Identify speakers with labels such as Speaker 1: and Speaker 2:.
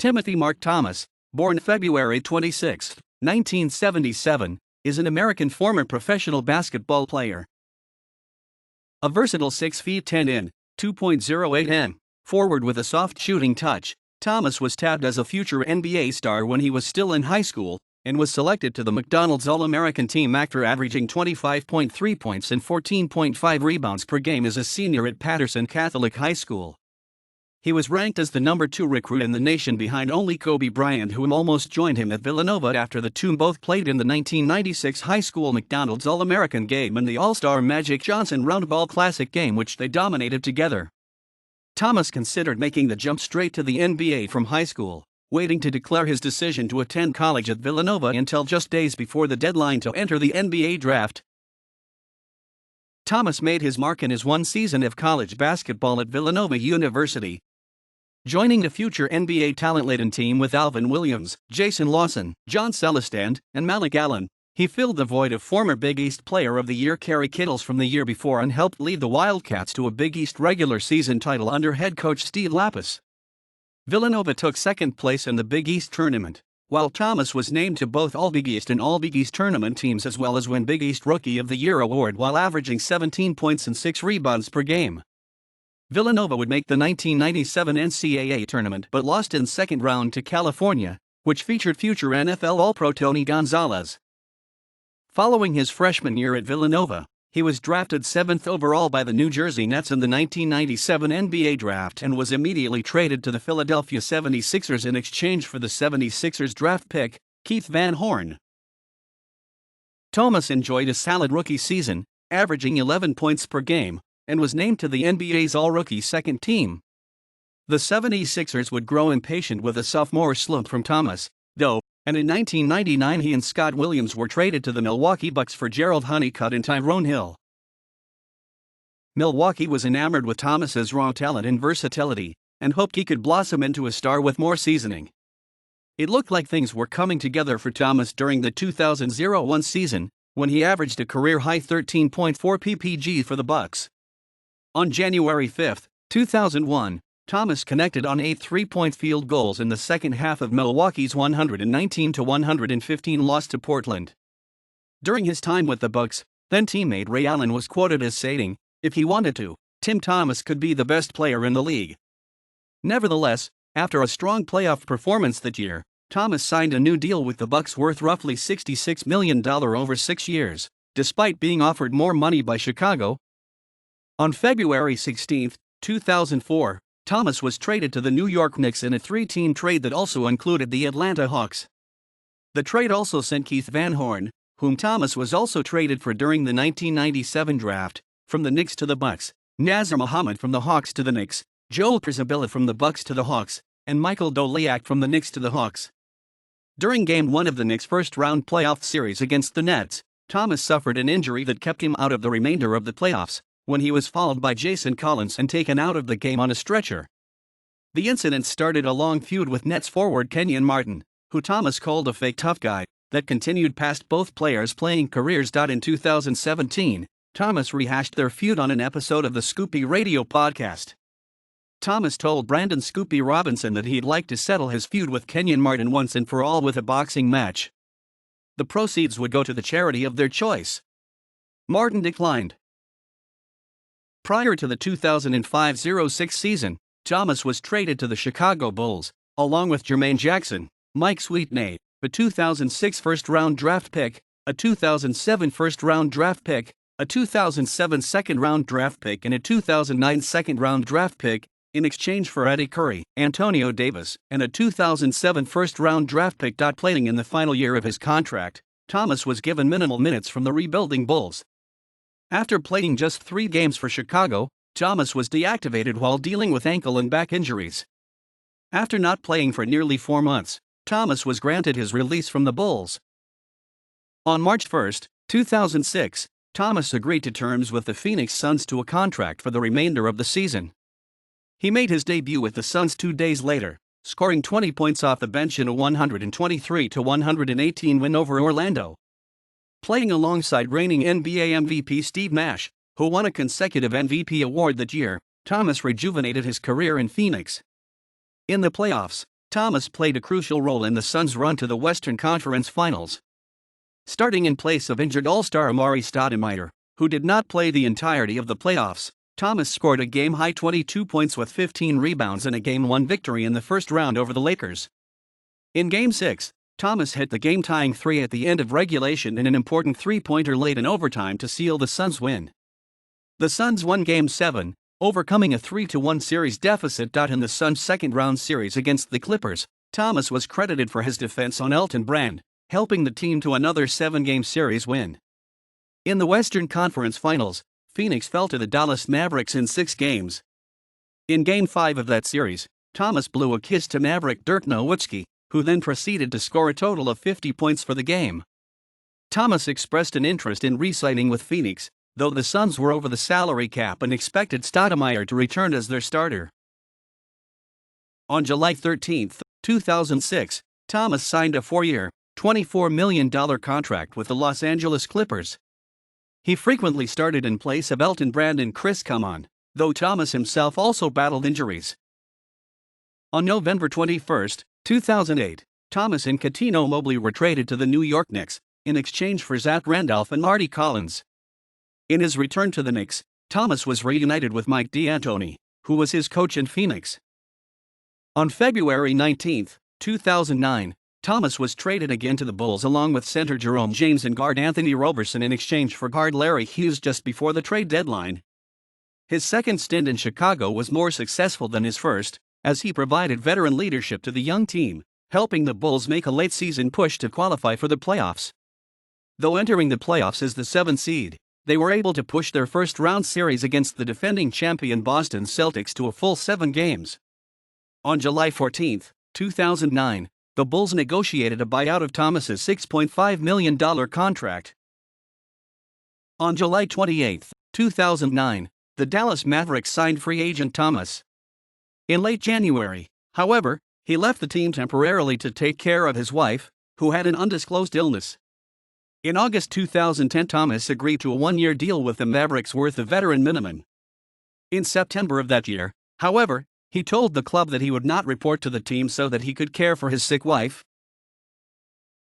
Speaker 1: Timothy Mark Thomas, born February 26, 1977, is an American former professional basketball player. A versatile 6 feet 10 in, 2.08 n, forward with a soft shooting touch, Thomas was tabbed as a future NBA star when he was still in high school, and was selected to the McDonald's All-American team after averaging 25.3 points and 14.5 rebounds per game as a senior at Patterson Catholic High School. He was ranked as the number 2 recruit in the nation behind only Kobe Bryant, who almost joined him at Villanova after the two both played in the 1996 high school McDonald's All-American game and the All-Star Magic Johnson Roundball Classic game, which they dominated together. Thomas considered making the jump straight to the NBA from high school, waiting to declare his decision to attend college at Villanova until just days before the deadline to enter the NBA draft. Thomas made his mark in his one season of college basketball at Villanova University, joining the future NBA talent-laden team with Alvin Williams, Jason Lawson, John Celestin, and Malik Allen. He filled the void of former Big East Player of the Year Kerry Kittles from the year before and helped lead the Wildcats to a Big East regular season title under head coach Steve Lappas. Villanova took second place in the Big East tournament, while Thomas was named to both All-Big East and All-Big East tournament teams, as well as win Big East Rookie of the Year award while averaging 17 points and 6 rebounds per game. Villanova would make the 1997 NCAA tournament but lost in second round to California, which featured future NFL All-Pro Tony Gonzalez. Following his freshman year at Villanova, he was drafted 7th overall by the New Jersey Nets in the 1997 NBA draft and was immediately traded to the Philadelphia 76ers in exchange for the 76ers draft pick, Keith Van Horn. Thomas enjoyed a solid rookie season, averaging 11 points per game, and was named to the NBA's All-Rookie second team. The 76ers would grow impatient with a sophomore slump from Thomas, though, and in 1999 he and Scott Williams were traded to the Milwaukee Bucks for Gerald Honeycutt and Tyrone Hill. Milwaukee was enamored with Thomas's raw talent and versatility, and hoped he could blossom into a star with more seasoning. It looked like things were coming together for Thomas during the 2000-01 season, when he averaged a career-high 13.4 ppg for the Bucks. On January 5, 2001, Thomas connected on 8 3-point field goals in the second half of Milwaukee's 119-115 loss to Portland. During his time with the Bucks, then teammate Ray Allen was quoted as saying, "If he wanted to, Tim Thomas could be the best player in the league." Nevertheless, after a strong playoff performance that year, Thomas signed a new deal with the Bucks worth roughly $66 million over 6 years, despite being offered more money by Chicago. On February 16, 2004, Thomas was traded to the New York Knicks in a 3-team trade that also included the Atlanta Hawks. The trade also sent Keith Van Horn, whom Thomas was also traded for during the 1997 draft, from the Knicks to the Bucks, Nazr Muhammad from the Hawks to the Knicks, Joel Przybilla from the Bucks to the Hawks, and Michael Doleac from the Knicks to the Hawks. During Game 1 of the Knicks' first-round playoff series against the Nets, Thomas suffered an injury that kept him out of the remainder of the playoffs, when he was fouled by Jason Collins and taken out of the game on a stretcher. The incident started a long feud with Nets forward Kenyon Martin, who Thomas called a fake tough guy, that continued past both players' playing careers. In 2017, Thomas rehashed their feud on an episode of the Scoopy Radio podcast. Thomas told Brandon Scoopy Robinson that he'd like to settle his feud with Kenyon Martin once and for all with a boxing match. The proceeds would go to the charity of their choice. Martin declined. Prior to the 2005-06 season, Thomas was traded to the Chicago Bulls, along with Jermaine Jackson, Mike Sweetney, a 2006 first-round draft pick, a 2007 first-round draft pick, a 2007 second-round draft pick, and a 2009 second-round draft pick, in exchange for Eddie Curry, Antonio Davis, and a 2007 first-round draft pick. Playing in the final year of his contract, Thomas was given minimal minutes from the rebuilding Bulls. After playing just 3 games for Chicago, Thomas was deactivated while dealing with ankle and back injuries. After not playing for nearly 4 months, Thomas was granted his release from the Bulls. On March 1, 2006, Thomas agreed to terms with the Phoenix Suns to a contract for the remainder of the season. He made his debut with the Suns 2 days later, scoring 20 points off the bench in a 123-118 win over Orlando. Playing alongside reigning NBA MVP Steve Nash, who won a consecutive MVP award that year, Thomas rejuvenated his career in Phoenix. In the playoffs, Thomas played a crucial role in the Suns' run to the Western Conference Finals. Starting in place of injured All-Star Amar'e Stoudemire, who did not play the entirety of the playoffs, Thomas scored a game-high 22 points with 15 rebounds in a Game-1 victory in the first round over the Lakers. In Game 6, Thomas hit the game-tying three at the end of regulation in an important three-pointer late in overtime to seal the Suns' win. The Suns won Game 7, overcoming a 3-1 series deficit. In the Suns' second-round series against the Clippers, Thomas was credited for his defense on Elton Brand, helping the team to another 7-game series win. In the Western Conference Finals, Phoenix fell to the Dallas Mavericks in 6 games. In Game 5 of that series, Thomas blew a kiss to Maverick Dirk Nowitzki, who then proceeded to score a total of 50 points for the game. Thomas expressed an interest in re-signing with Phoenix, though the Suns were over the salary cap and expected Stoudemire to return as their starter. On July 13, 2006, Thomas signed a 4-year, $24 million contract with the Los Angeles Clippers. He frequently started in place of Elton Brand and Chris Kaman, though Thomas himself also battled injuries. On November 21, 2008, Thomas and Cuttino Mobley were traded to the New York Knicks, in exchange for Zach Randolph and Marty Collins. In his return to the Knicks, Thomas was reunited with Mike D'Antoni, who was his coach in Phoenix. On February 19, 2009, Thomas was traded again to the Bulls along with center Jerome James and guard Anthony Roberson in exchange for guard Larry Hughes just before the trade deadline. His second stint in Chicago was more successful than his first, as he provided veteran leadership to the young team, helping the Bulls make a late-season push to qualify for the playoffs. Though entering the playoffs as the 7th seed, they were able to push their first-round series against the defending champion Boston Celtics to a full 7 games. On July 14, 2009, the Bulls negotiated a buyout of Thomas's $6.5 million contract. On July 28, 2009, the Dallas Mavericks signed free agent Thomas. In late January, however, he left the team temporarily to take care of his wife, who had an undisclosed illness. In August 2010, Thomas agreed to a 1-year deal with the Mavericks worth a veteran minimum. In September of that year, however, he told the club that he would not report to the team so that he could care for his sick wife,